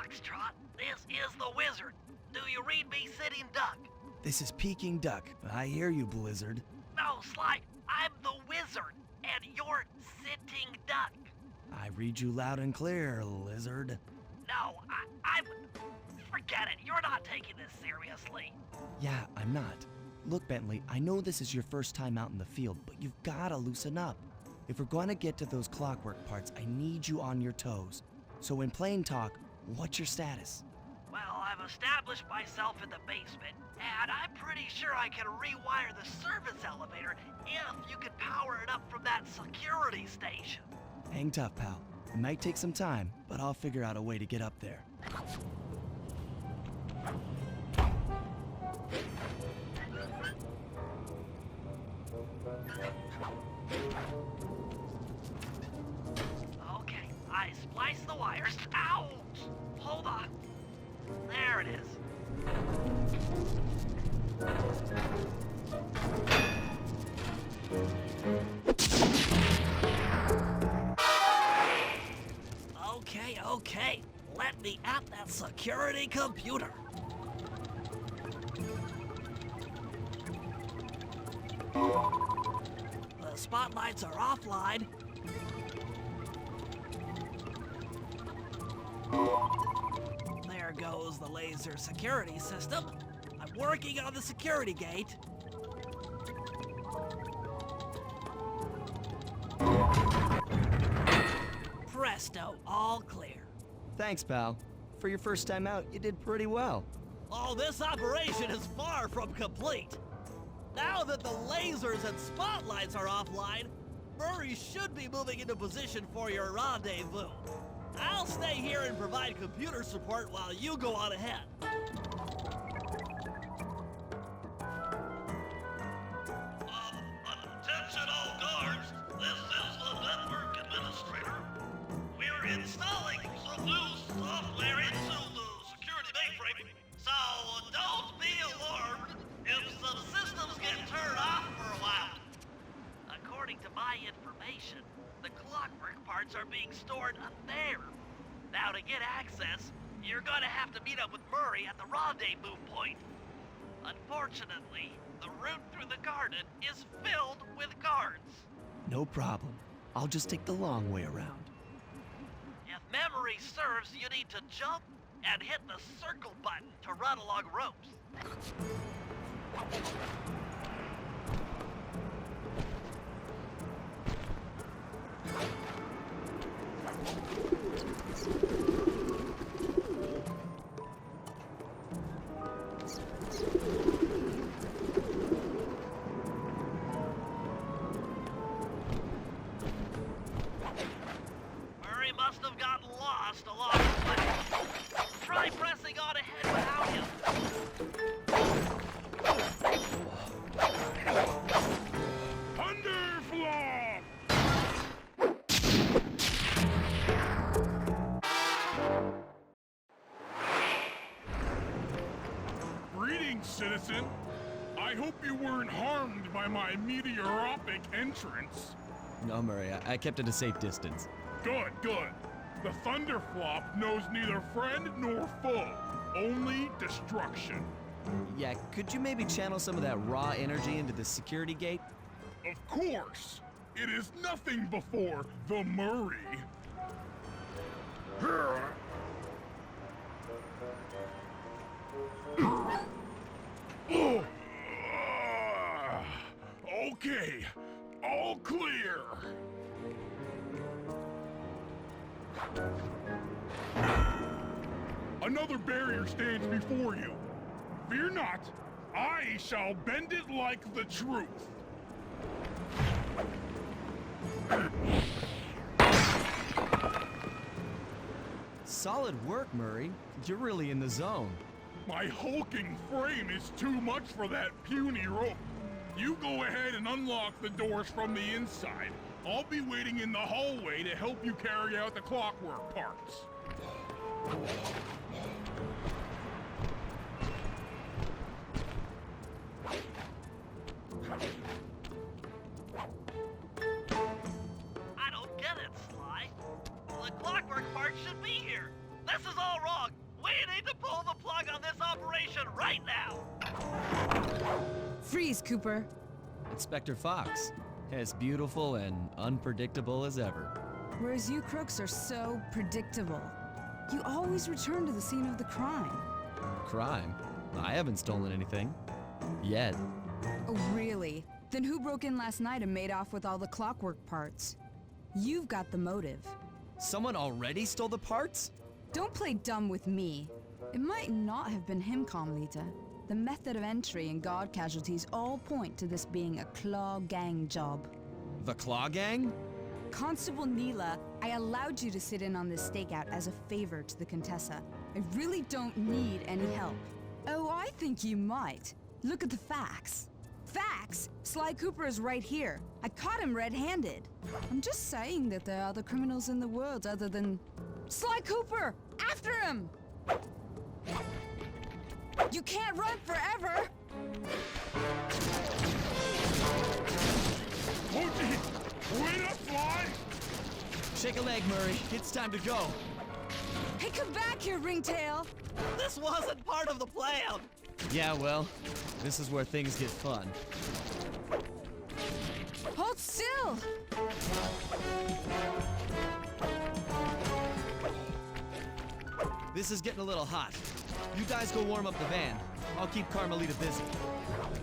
Foxtrot, this is the Wizard. Do you read me, Sitting Duck? This is Peking Duck. I hear you, Blizzard. No, Sly, I'm the Wizard, and you're Sitting Duck. I read you loud and clear, Lizard. No, I'm... Forget it, you're not taking this seriously. Yeah, I'm not. Look, Bentley, I know this is your first time out in the field, but you've gotta loosen up. If we're gonna get to those clockwork parts, I need you on your toes. So in plain talk, what's your status? Well, I've established myself in the basement, and I'm pretty sure I can rewire the service elevator if you can power it up from that security station. Hang tough, pal. It might take some time, but I'll figure out a way to get up there. Okay, I spliced the wires. Ouch! Hold on. There it is. Okay. Let me at that security computer. The spotlights are offline. There goes the laser security system. I'm working on the security gate. Presto, all clear. Thanks, pal. For your first time out, you did pretty well. Oh, this operation is far from complete. Now that the lasers and spotlights are offline, Murray should be moving into position for your rendezvous. I'll stay here and provide computer support while you go on ahead. Attention all guards, this is the network administrator. We're installing some new software into the security mainframe, so don't be alarmed if some systems get turned off for a while. According to my information, the clockwork parts are being stored up there. Now to get access, you're gonna have to meet up with Murray at the rendezvous point. Unfortunately, the route through the garden is filled with guards. No problem. I'll just take the long way around. If memory serves, you need to jump and hit the circle button to run along ropes. Murray must have gotten lost along the way. Try pressing on ahead without him. Thunderflop! Greetings, citizen. I hope you weren't harmed by my meteoropic entrance. No, Murray, I kept at a safe distance. Good. The Thunderflop knows neither friend nor foe, only destruction. Yeah, could you maybe channel some of that raw energy into the security gate? Of course, it is nothing before the Murray. Okay, all clear. Another barrier stands before you. Fear not, I shall bend it like the truth. Solid work, Murray. You're really in the zone. My hulking frame is too much for that puny rope. You go ahead and unlock the doors from the inside. I'll be waiting in the hallway to help you carry out the clockwork parts. I don't get it, Sly. The clockwork part should be here. This is all wrong. We need to pull the plug on this operation right now. Freeze, Cooper. Inspector Fox, as beautiful and unpredictable as ever. Whereas you crooks are so predictable. You always return to the scene of the crime. Crime? I haven't stolen anything. Yet. Oh, really? Then who broke in last night and made off with all the clockwork parts? You've got the motive. Someone already stole the parts? Don't play dumb with me. It might not have been him, Carmelita. The method of entry and guard casualties all point to this being a Claw Gang job. The Claw Gang? Constable Neela, I allowed you to sit in on this stakeout as a favor to the Contessa. I really don't need any help. Oh, I think you might. Look at the facts. Facts? Sly Cooper is right here. I caught him red-handed. I'm just saying that there are other criminals in the world other than... Sly Cooper! After him! You can't run forever! Wait up, Fly! Shake a leg, Murray. It's time to go. Hey, come back here, Ringtail! This wasn't part of the plan. Yeah, well, this is where things get fun. Hold still! This is getting a little hot. You guys go warm up the van. I'll keep Carmelita busy.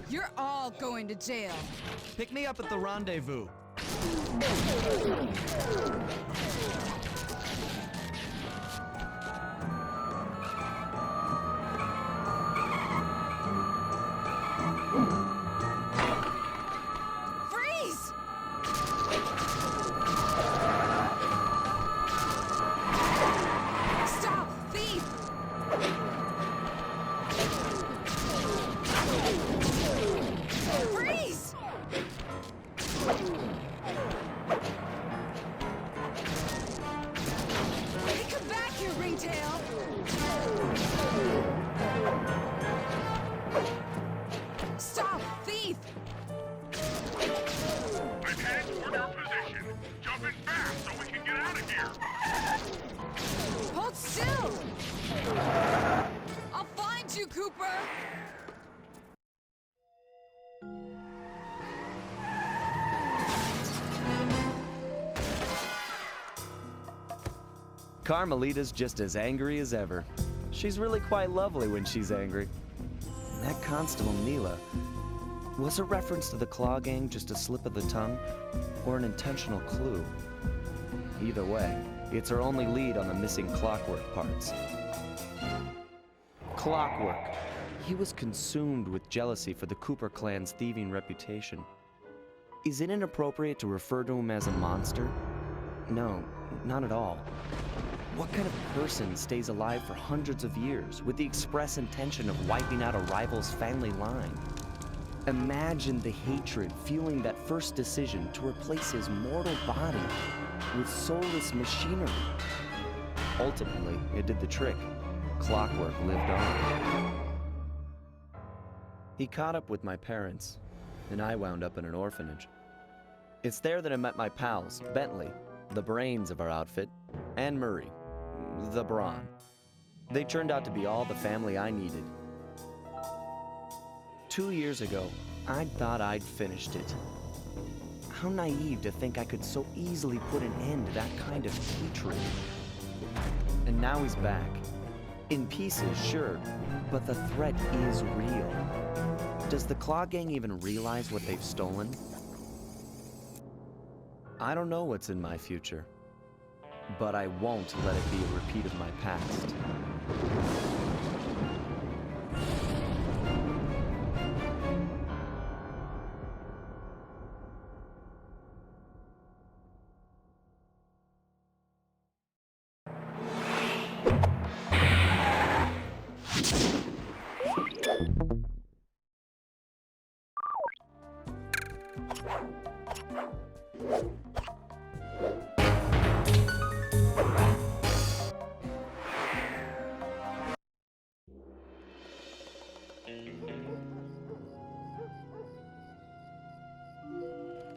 You're all going to jail. Pick me up at the rendezvous. Freeze! Stop, thief! Freeze! Hey, come back here, Ringtail! Stop, thief! Ahead toward our position. Jumping fast so we can get out of here. Hold still! I'll find you, Cooper! Carmelita's just as angry as ever. She's really quite lovely when she's angry. That Constable Neela, was a reference to the Claw Gang just a slip of the tongue, or an intentional clue? Either way, it's her only lead on the missing clockwork parts. Clockwork. He was consumed with jealousy for the Cooper clan's thieving reputation. Is it inappropriate to refer to him as a monster? No, not at all. What kind of person stays alive for hundreds of years with the express intention of wiping out a rival's family line? Imagine the hatred fueling that first decision to replace his mortal body with soulless machinery. Ultimately, it did the trick. Clockwork lived on. He caught up with my parents, and I wound up in an orphanage. It's there that I met my pals, Bentley, the brains of our outfit, and Murray, the brawn. They turned out to be all the family I needed. 2 years ago, I thought I'd finished it. How naive to think I could so easily put an end to that kind of hatred. And now he's back. In pieces, sure, but the threat is real. Does the Claw Gang even realize what they've stolen? I don't know what's in my future, but I won't let it be a repeat of my past.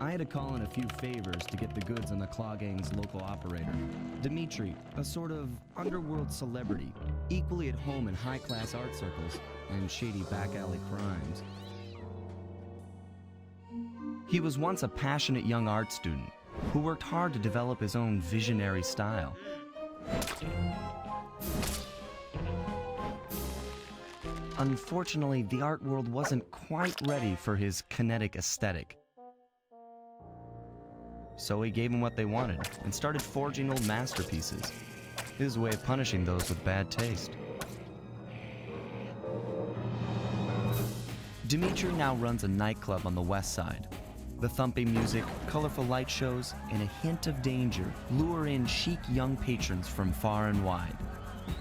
I had to call in a few favors to get the goods on the Claw Gang's local operator, Dimitri, a sort of underworld celebrity, equally at home in high-class art circles and shady back-alley crimes. He was once a passionate young art student who worked hard to develop his own visionary style. Unfortunately, the art world wasn't quite ready for his kinetic aesthetic. So he gave them what they wanted and started forging old masterpieces, his way of punishing those with bad taste. Dimitri now runs a nightclub on the west side. The thumping music, colorful light shows, and a hint of danger lure in chic young patrons from far and wide.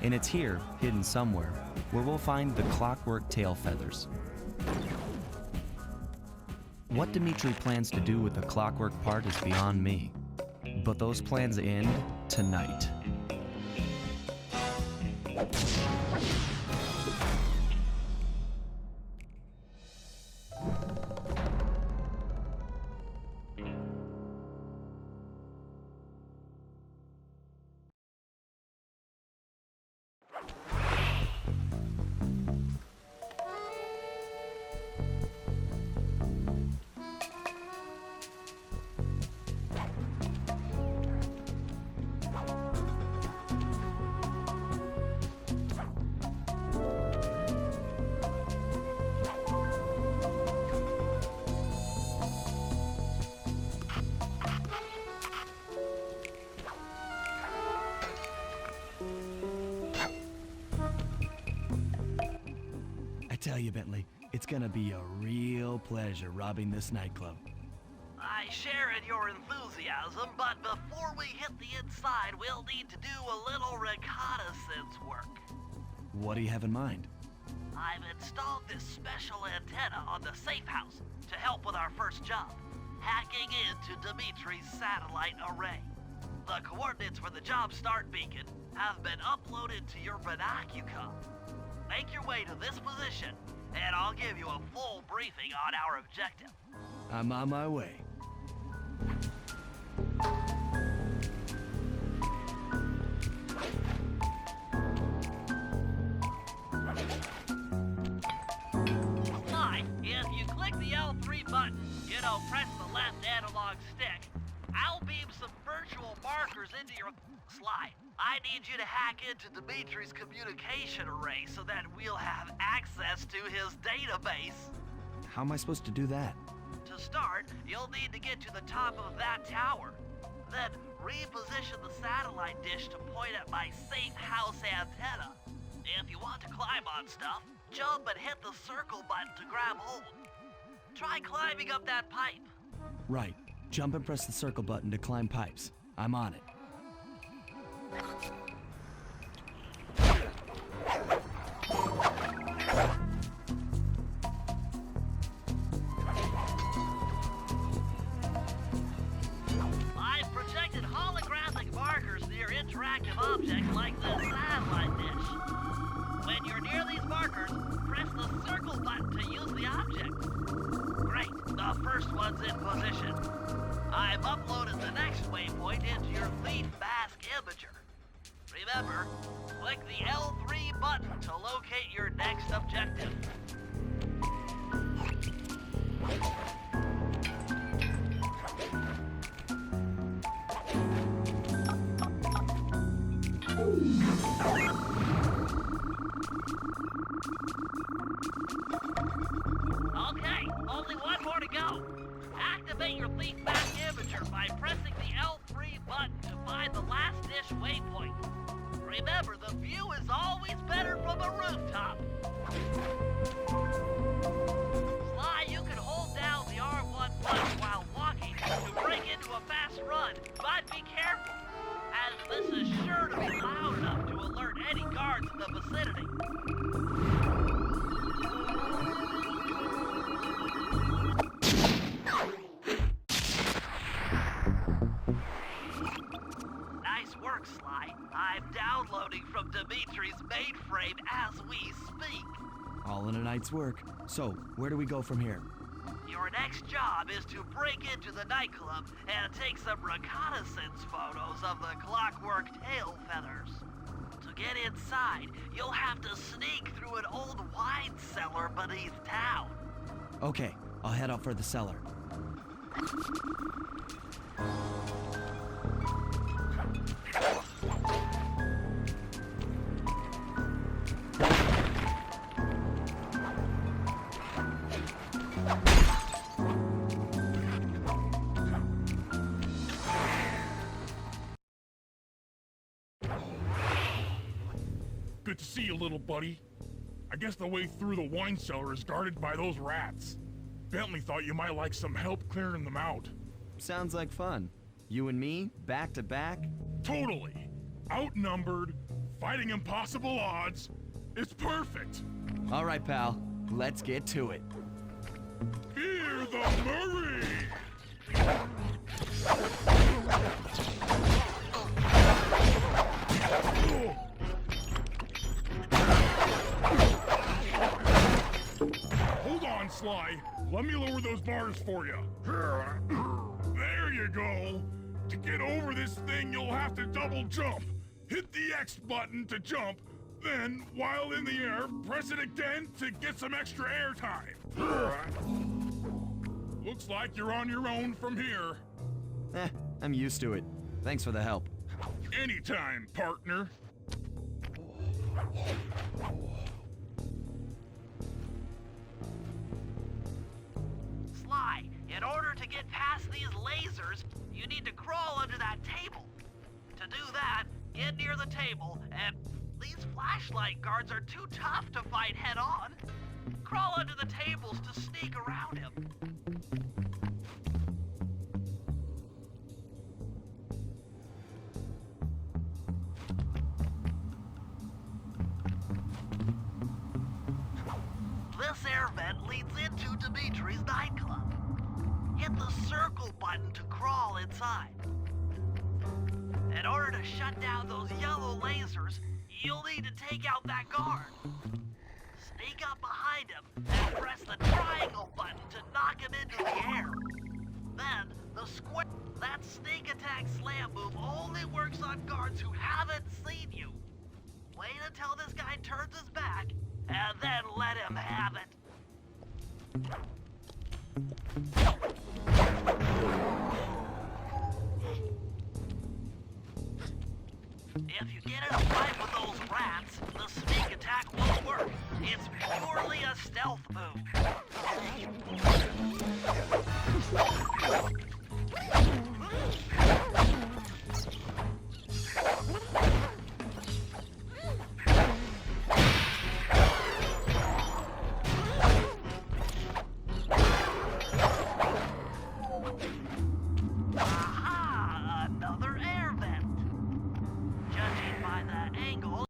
And it's here, hidden somewhere, where we'll find the clockwork tail feathers. What Dimitri plans to do with the clockwork part is beyond me, but those plans end tonight. I tell you, Bentley, it's gonna be a real pleasure robbing this nightclub. I share in your enthusiasm, but before we hit the inside, we'll need to do a little reconnaissance work. What do you have in mind? I've installed this special antenna on the safe house to help with our first job, hacking into Dimitri's satellite array. The coordinates for the job start beacon have been uploaded to your binocular. Make your way to this position, and I'll give you a full briefing on our objective. I'm on my way. Hi, if you click the L3 button, press the left analog stick, I'll beam some virtual markers into your slide. I need you to hack into Dimitri's communication array so that we'll have access to his database. How am I supposed to do that? To start, you'll need to get to the top of that tower. Then reposition the satellite dish to point at my safe house antenna. If you want to climb on stuff, jump and hit the circle button to grab hold. Try climbing up that pipe. Right. Jump and press the circle button to climb pipes. I'm on it. I've projected holographic markers near interactive objects like this satellite dish. When you're near these markers, press the circle button to use the objects. Great, the first one's in position. I've uploaded the next waypoint into your Thief Mask Imager. Remember, click the L3 button to locate your next objective. Okay, only one more to go. Activate your Thief Mask Imager by pressing the L3 button to find the last dish waypoint. Remember, the view is always better from a rooftop. Sly, you can hold down the R1 button while walking to break into a fast run, but be careful, as this is sure to be loud enough to alert any guards in the vicinity. Nice work, Sly. I'm downloading from Dimitri's mainframe as we speak. All in a night's work. So, where do we go from here? Your next job is to break into the nightclub and take some reconnaissance photos of the clockwork tail feathers. To get inside, you'll have to sneak through an old wine cellar beneath town. Okay, I'll head out for the cellar. Good to see you, little buddy. I guess the way through the wine cellar is guarded by those rats. Bentley thought you might like some help clearing them out. Sounds like fun. You and me, back to back? Totally. Outnumbered, fighting impossible odds. It's perfect. All right, pal. Let's get to it. Fear the Murray! Hold on, Sly. Let me lower those bars for you. There you go. To get over this thing, you'll have to double jump. Hit the X button to jump, then, while in the air, press it again to get some extra air time. Looks like you're on your own from here. I'm used to it. Thanks for the help. Anytime, partner. Sly, in order to get past these lasers, you need to crawl under that table. To do that, get near the table, and these flashlight guards are too tough to fight head-on. Crawl under the tables to sneak around him. This air vent leads into Dimitri's nightclub. Hit the circle button to crawl inside. In order to shut down those yellow lasers, you'll need to take out that guard. Sneak up behind him and press the triangle button to knock him into the air. Then, the square... That sneak attack slam move only works on guards who haven't seen you. Wait until this guy turns his back, and then let him have it. If you get in a fight with those rats, the sneak attack won't work. It's purely a stealth move. Aha! Another air vent. Judging by the angle...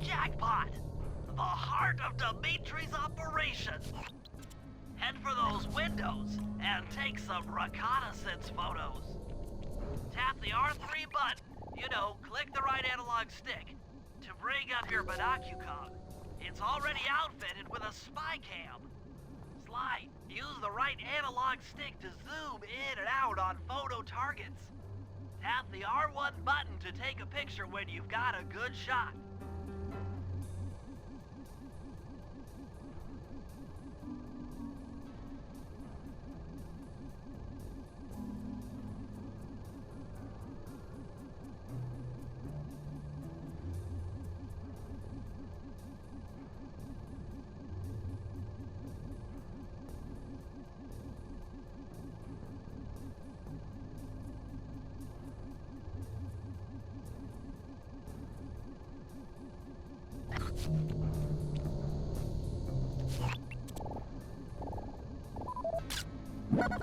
Jackpot! The heart of Dimitri's operation. Head for those windows and take some reconnaissance photos. Tap the R3 button, you know, click the right analog stick, to bring up your binocucog. It's already outfitted with a spy cam. Sly, use the right analog stick to zoom in and out on photo targets. Tap the R1 button to take a picture when you've got a good shot.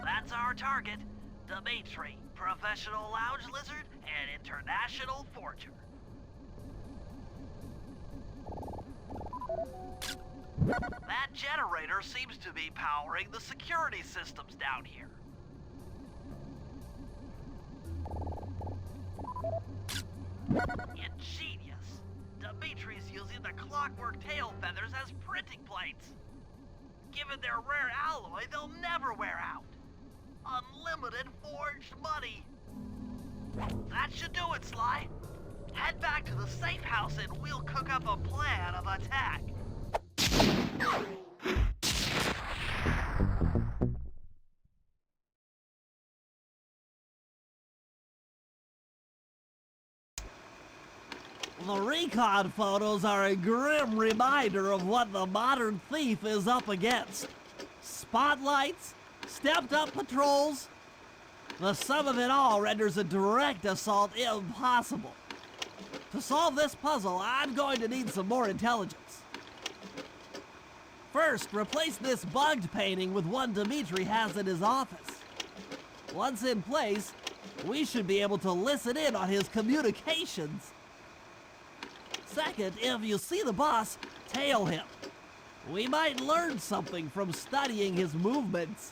That's our target, Dimitri, professional lounge lizard and international forger. That That generator seems to be powering the security systems down here. Ingenious. Dimitri's using the clockwork tail feathers as printing plates. Given their rare alloy, they'll never wear out. Unlimited forged money. That should do it, Sly. Head back to the safe house and we'll cook up a plan of attack. The recon photos are a grim reminder of what the modern thief is up against. Spotlights, stepped-up patrols. The sum of it all renders a direct assault impossible. To solve this puzzle, I'm going to need some more intelligence. First, replace this bugged painting with one Dimitri has in his office. Once in place, we should be able to listen in on his communications. Second, if you see the boss, tail him. We might learn something from studying his movements.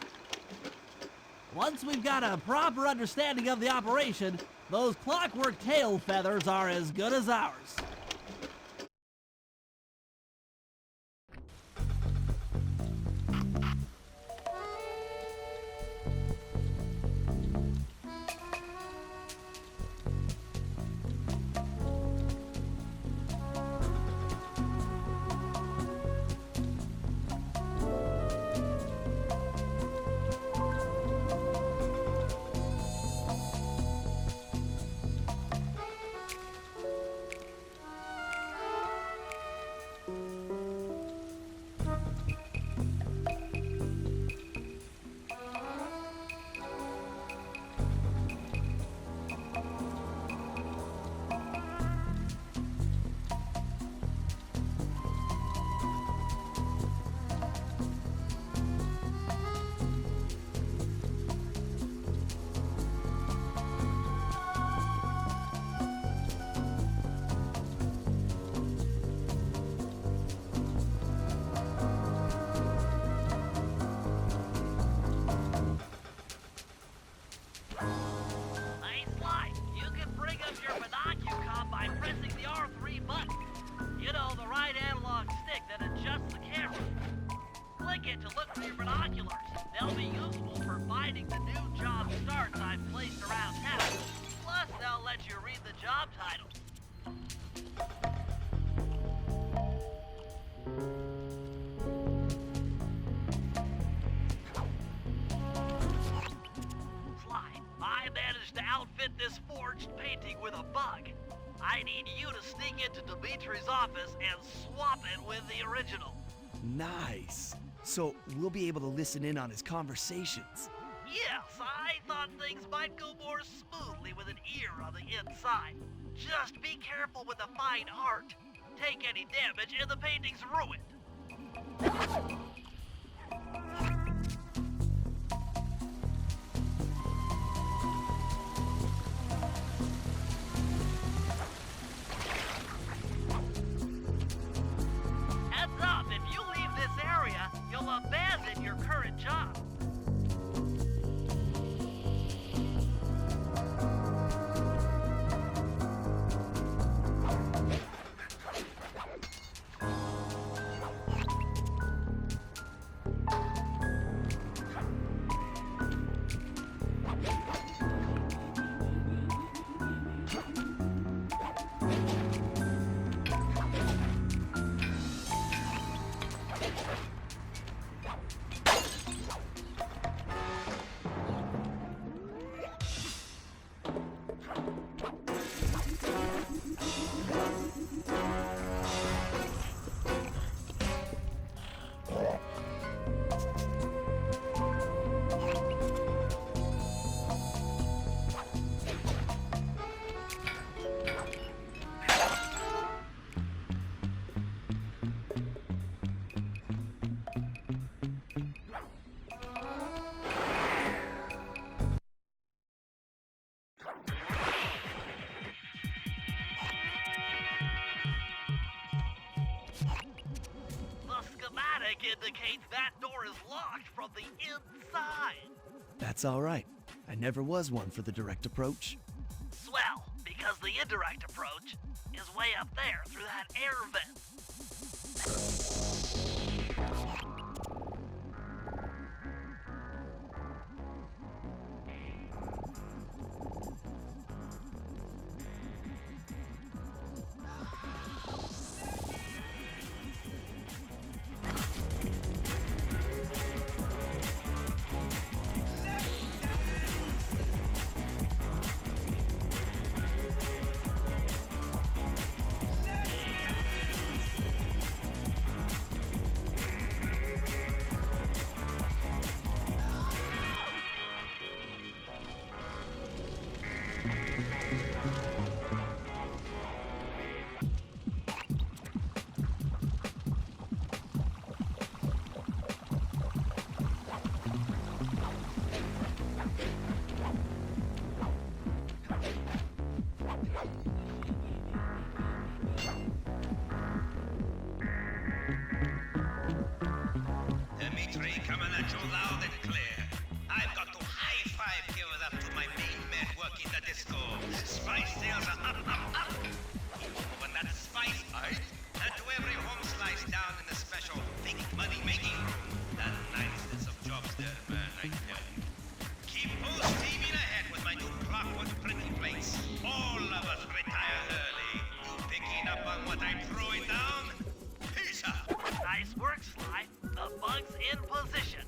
Once we've got a proper understanding of the operation, those clockwork tail feathers are as good as ours. Hey, Sly, you can bring up your binocular by pressing the R3 button. You know, the right analog stick that adjusts the camera. Click it to look for your binoculars. They'll be useful for finding the new job starts I've placed around town. Plus, they'll let you read the job titles. Sly, I managed to outfit this forged painting with a bug. I need you to sneak into Dimitri's office and swap it with the original. Nice. So we'll be able to listen in on his conversations. Yes, I thought things might go more smoothly with an ear on the inside. Just be careful with the fine art. Take any damage and the painting's ruined. Heads up, if you leave this area, you'll abandon your current job. check indicates that door is locked from the inside. That's all right. I never was one for the direct approach. Swell, because the indirect approach is way up there through that air vent. Dimitri, coming at you loud and clear. I've got to high-five give it up to my main man working the disco. Spice sales are up, up, up. When that spice bite, and to every home slice down in the special big money-making room. That niceness of jobs there, man, I tell you. Keep full steaming ahead with my new clockwork printing plates. All of us retire early. You picking up on what I'm throwing down? Peace out. Nice work, Sly. The bug's in position.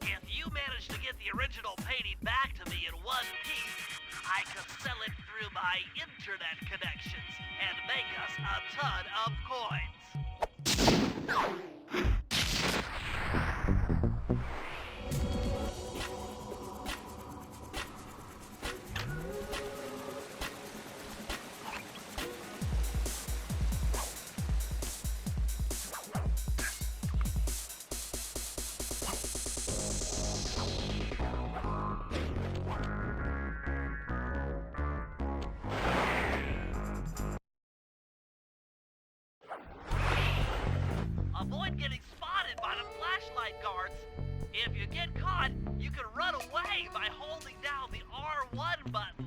If you manage to get the original painting back to me in one piece, I could sell it through my internet connections and make us a ton of coins. Avoid getting spotted by the flashlight guards. If you get caught, you can run away by holding down the R1 button.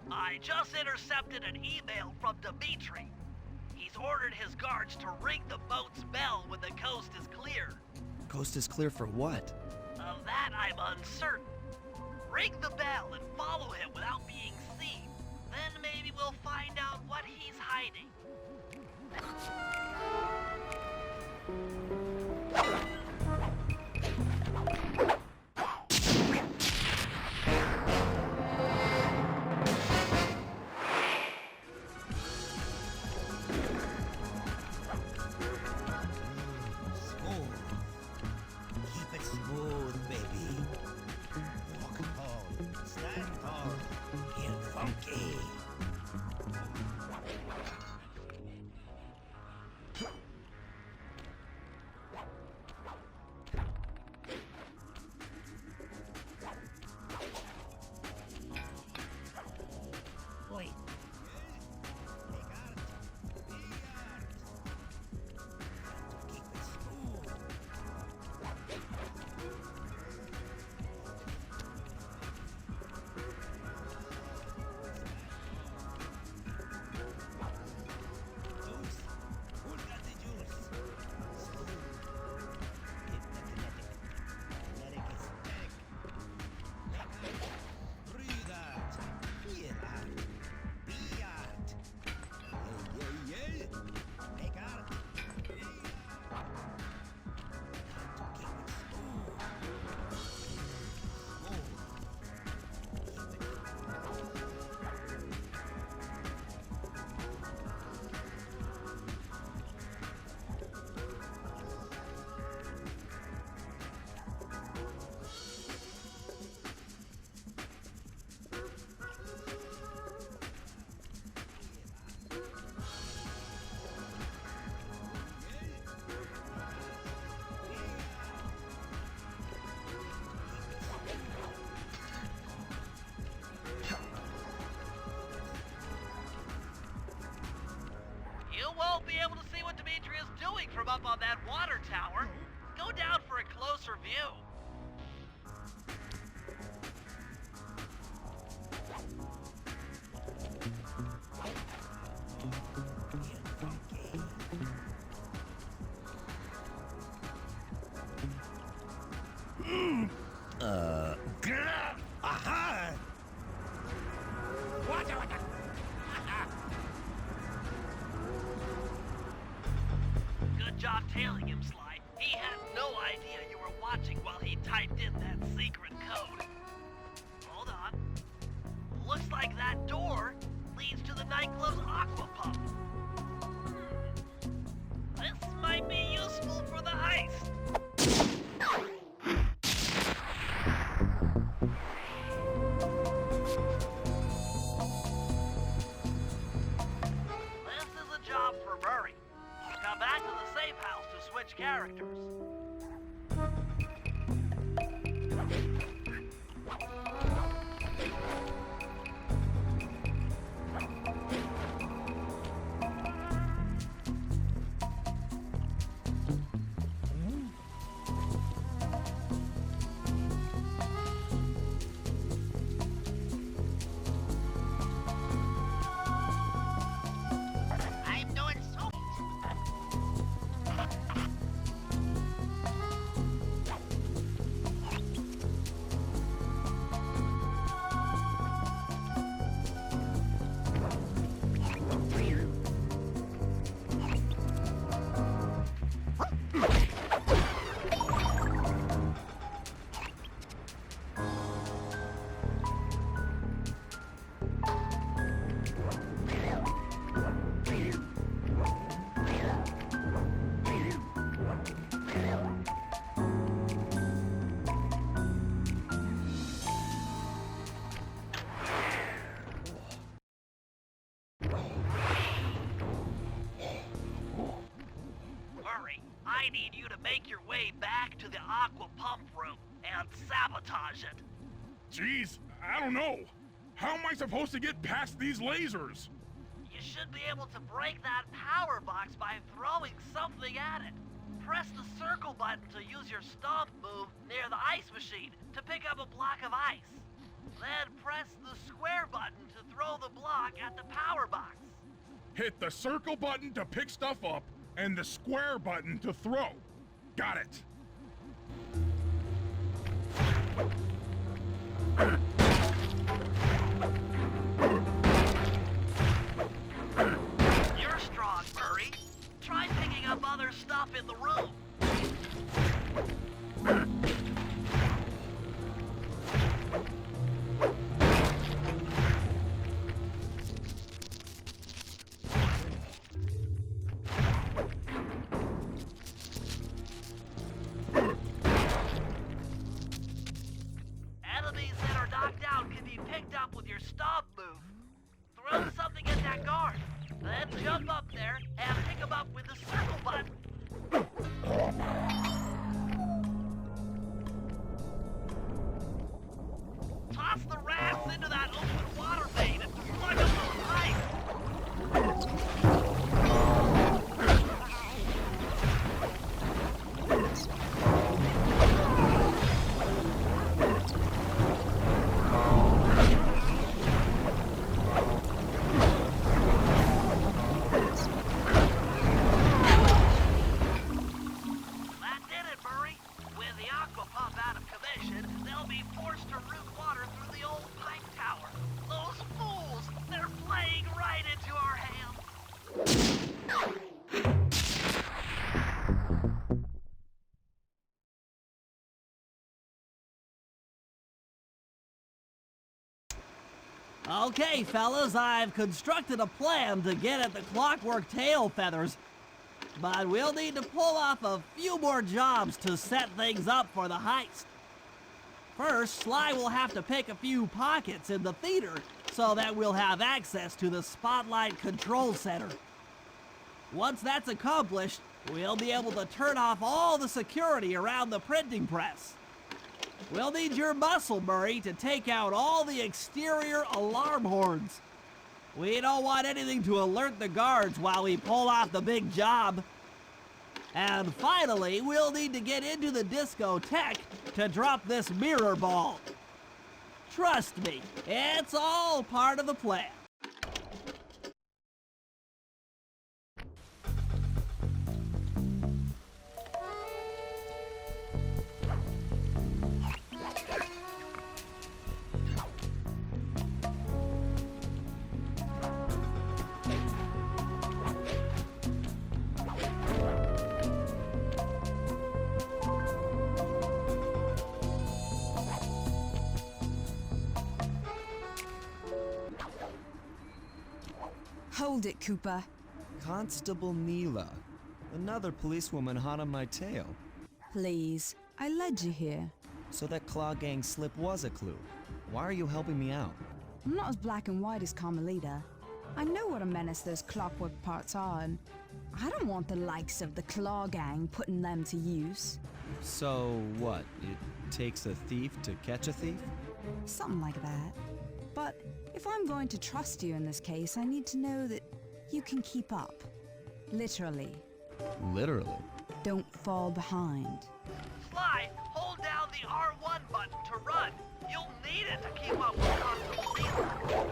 I just intercepted an email from Dimitri. He's ordered his guards to ring the boat's bell when the coast is clear. Coast is clear for what? Of that, I'm uncertain. Ring the bell and follow him without being seen. Then maybe we'll find out what he's hiding. from up on that water tower. Go down for a closer view. Aha! Good job tailing him, Sly. He had no idea you were watching while he typed in that secret code. Hold on. Looks like that door leads to the nightclub's aqua pump. This might be useful for the heist. This is a job for Murray. Come back to the safe house to switch characters. I'm doing so. Murray, I need you to make your way back to the aqua pump room and sabotage it. Jeez, I don't know. How am I supposed to get past these lasers? You should be able to break that power box by throwing something at it. Press the circle button to use your stomp move near the ice machine to pick up a block of ice. Then press the square button to throw the block at the power box. Hit the circle button to pick stuff up and the square button to throw. Got it. You're strong, Murray. Try picking up other stuff in the room. Enemies that are knocked out can be picked up with your stomp move. Throw something at that guard, then jump up there and pick him up with the circle button. Toss the rafts into that open water main and plug up those pipes. That did it, Murray. With the aqua pump out of commission, they'll be forced to route water through the old pipe tower. Those fools! They're playing right into our hands. Okay, fellas, I've constructed a plan to get at the clockwork tail feathers. But we'll need to pull off a few more jobs to set things up for the heist. First, Sly will have to pick a few pockets in the theater so that we'll have access to the Spotlight Control Center. Once that's accomplished, we'll be able to turn off all the security around the printing press. We'll need your muscle, Murray, to take out all the exterior alarm horns. We don't want anything to alert the guards while we pull off the big job. And finally, we'll need to get into the discotheque to drop this mirror ball. Trust me, it's all part of the plan. Hold it, Cooper. Constable Neela. Another policewoman hot on my tail. Please, I led you here. So that Claw Gang slip was a clue. Why are you helping me out? I'm not as black and white as Carmelita. I know what a menace those clockwork parts are, and I don't want the likes of the Claw Gang putting them to use. So what? It takes a thief to catch a thief? Something like that. But if I'm going to trust you in this case, I need to know that you can keep up. Literally. Literally. Don't fall behind. Sly, hold down the R1 button to run. You'll need it to keep up with Constable Neela.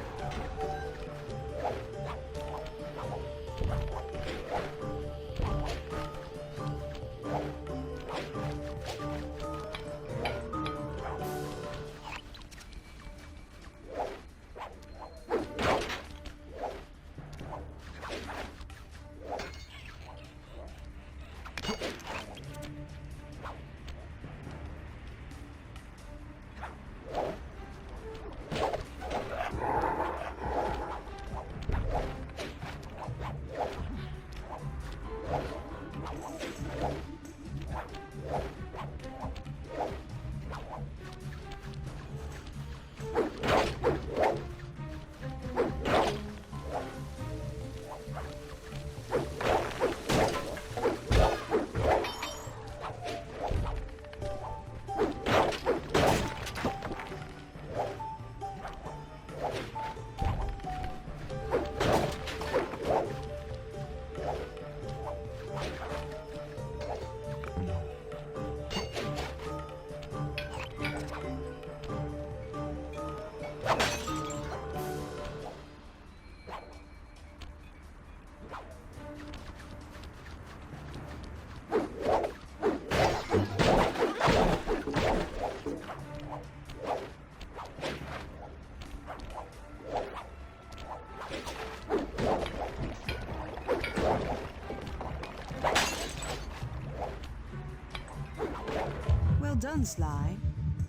Well done, Sly.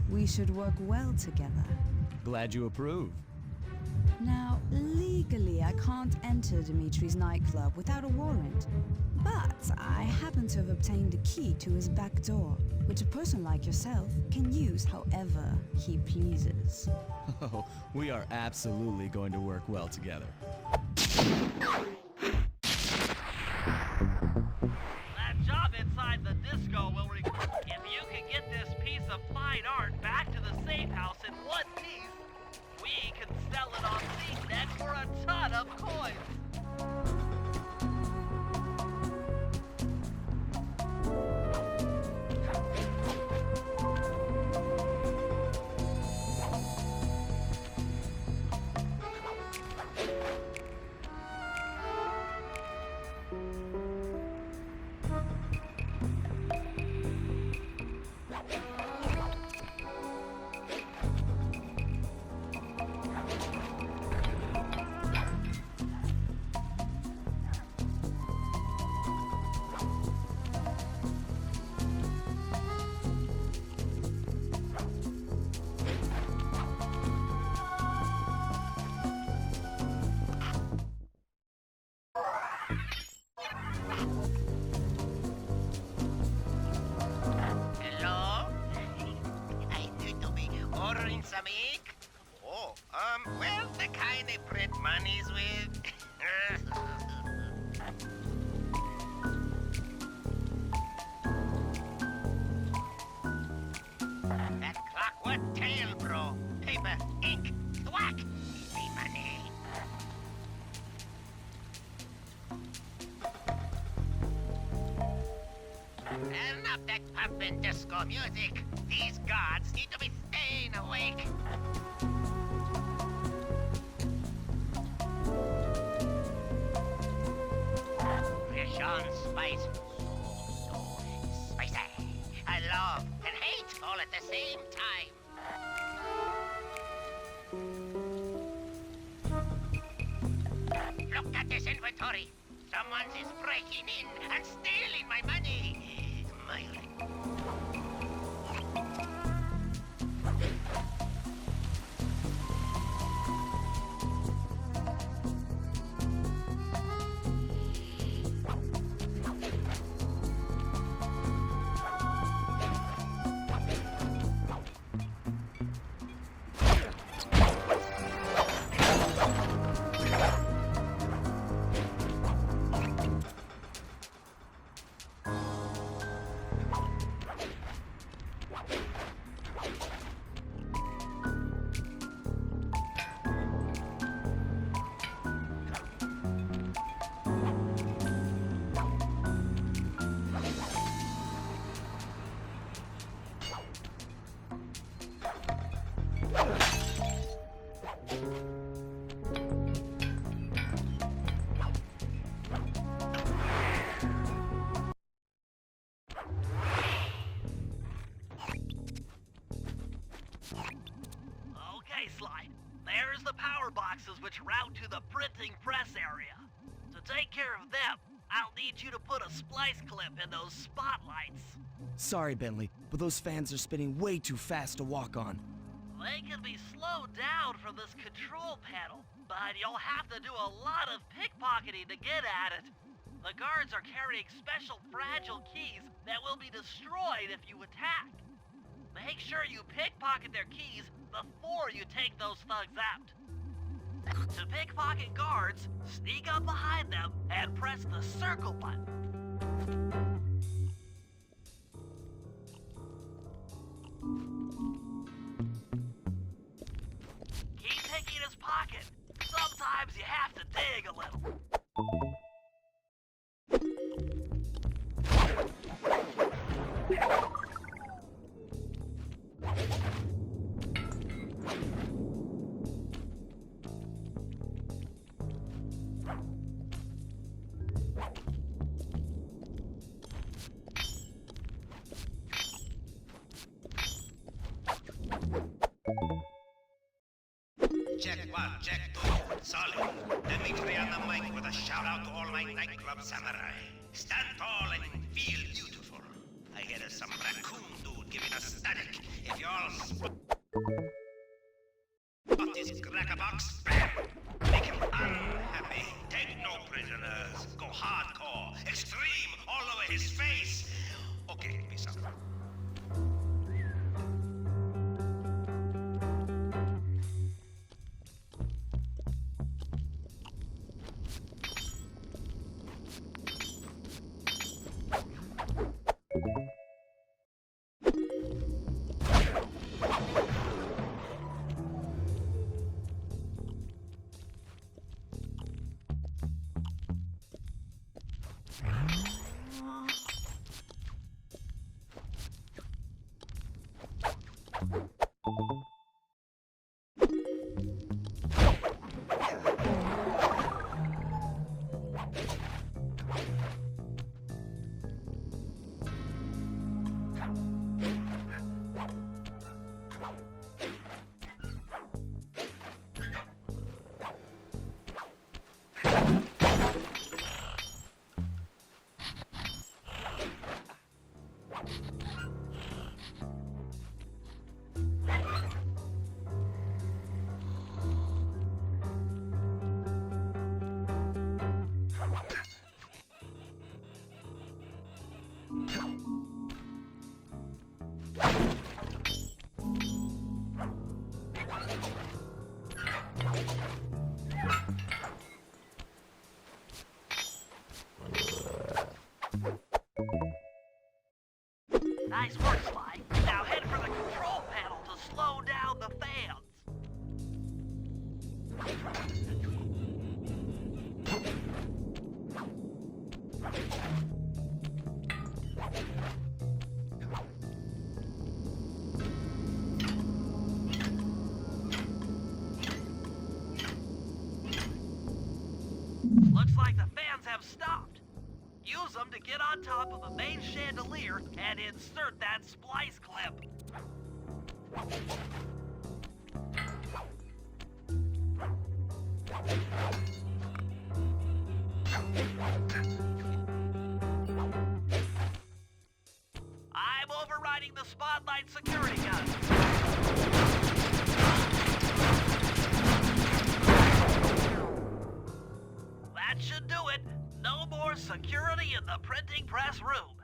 We should work well together. Glad you approve. Now, legally, I can't enter Dimitri's nightclub without a warrant. But I happen to have obtained a key to his back door, which a person like yourself can use however he pleases. Oh, we are absolutely going to work well together. That job inside the disco will require... If you can get this piece of fine art back to the safe house in one piece, we can sell it on CNET for a ton of coins. Hello? I need to be ordering some ink. Oh, well, the kind they print monies with. That clockwork tail, bro. Paper, ink, thwack. Easy money. stop that pumping disco music. These guards need to be staying awake. Rishon spice. So spicy. I love and hate all at the same time. Look at this inventory. Someone is breaking in and stealing my money. Okay, Sly. There's the power boxes which route to the printing press area. To take care of them, I'll need you to put a splice clip in those spotlights. Sorry, Bentley, but those fans are spinning way too fast to walk on. They can be slowed down from this control panel, but you'll have to do a lot of pickpocketing to get at it. The guards are carrying special fragile keys that will be destroyed if you attack. Make sure you pickpocket their keys before you take those thugs out. To pickpocket guards, sneak up behind them and press the circle button. Keep picking his pocket. Sometimes you have to dig a little. Check one, check two. Solid. Dimitri on the mic with a shout out to all my nightclub samurai. Stand tall and feel beautiful. I hear there's some raccoon dude giving us static. If y'all spot this crackerbox, bam! Make him unhappy. Take no prisoners. Go hardcore. Extreme all over his face. Okay, peace out. Nice work, Sly. Now head for the control panel to slow down the fans. have stopped. Use them to get on top of the main chandelier and insert that splice clip. I'm overriding the spotlight security gun. That should do it. No more security in the printing press room.